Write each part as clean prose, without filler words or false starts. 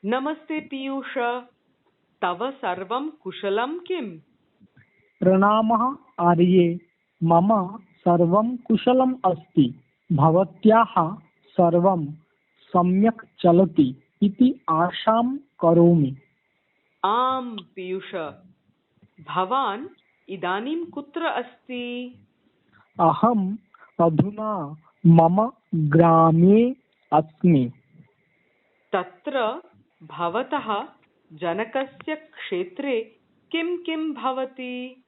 नमस्ते पीयूष, तव सर्वं कुशलं किम्? प्रणामः आर्ये, मम सर्वं कुशलम् अस्ति। भवत्याः सर्वं सम्यक् चलति इति आशां करोमि। आम् पीयूष, भवान् इदानीं कुत्र अस्ति? अहम् अधुना मम ग्रामे अस्मि। तत्र भवतः जनकस्य क्षेत्रे किं किं भवति?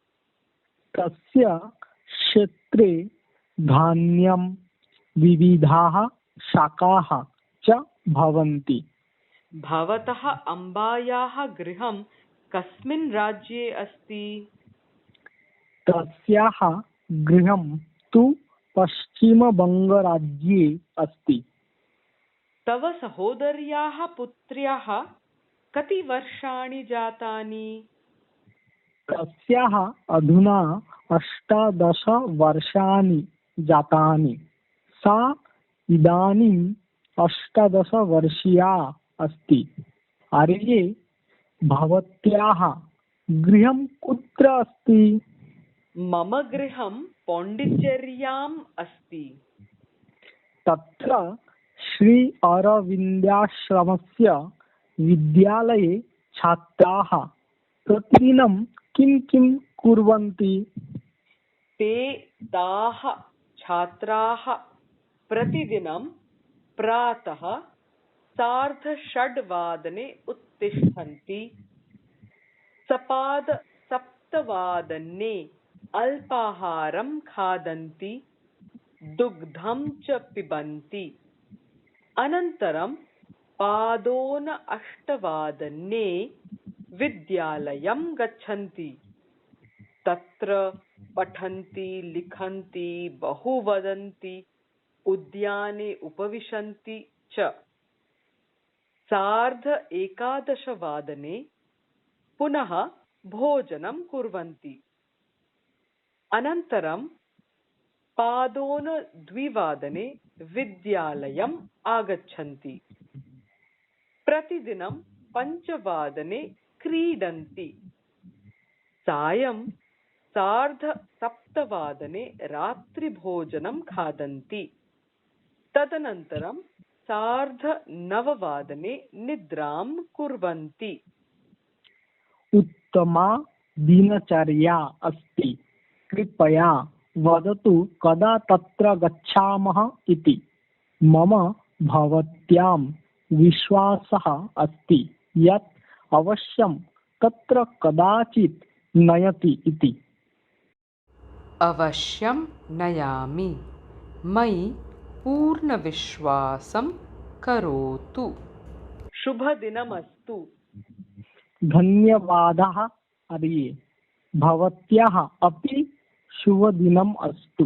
तस्य क्षेत्रे धान्यं, विविधाः शाकाः च भवन्ति। भवतः अम्बायाः गृहं कस्मिन् राज्ये अस्ति? तस्याः गृहं तु पश्चिमबङ्गराज्ये अस्ति। तव सहोदर्याः पुत्र्याः कति वर्षाणि जातानि? तस्याः अधुना 18 वर्षाणि जातानि। सा इदानीम् 18 वर्षीया अस्ति। आर्ये, भवत्याः गृहं कुत्र अस्ति? मम गृहं पौण्डिचेर्याम् अस्ति। तत्र श्री अरविन्दाश्रमस्य विद्यालये छात्राः प्रतिदिनं किं किं कुर्वन्ति? ताः छात्राः प्रतिदिनं प्रातः 6:30 उत्तिष्ठन्ति, 7:30 अल्पाहारं खादन्ति, दुग्धं च पिबन्ति। अनन्तरं 8:30 विद्यालयं गच्छन्ति। तत्र पठन्ति, लिखन्ति, बहु वदन्ति, उद्याने उपविशन्ति च। 11:30 पुनः भोजनं कुर्वन्ति। अनन्तरं 2:15 विद्यालयम् आगच्छन्ति। प्रतिदिनं 5:00 क्रीडन्ति। सायं 7:30 रात्रिभोजनं खादन्ति। तदनन्तरं 9:30 निद्रां कुर्वन्ति। उत्तमा दिनचर्या अस्ति। कृपया वदतु कदा तत्र गच्छामः इति। मम भवत्यां विश्वासः अस्ति यत् अवश्यं तत्र कदाचित् नयति इति। अवश्यं नयामि। मयि पूर्णविश्वासं करोतु। शुभदिनमस्तु। धन्यवादाः आर्ये, भवत्याः अपि शुभदिनम् अस्तु।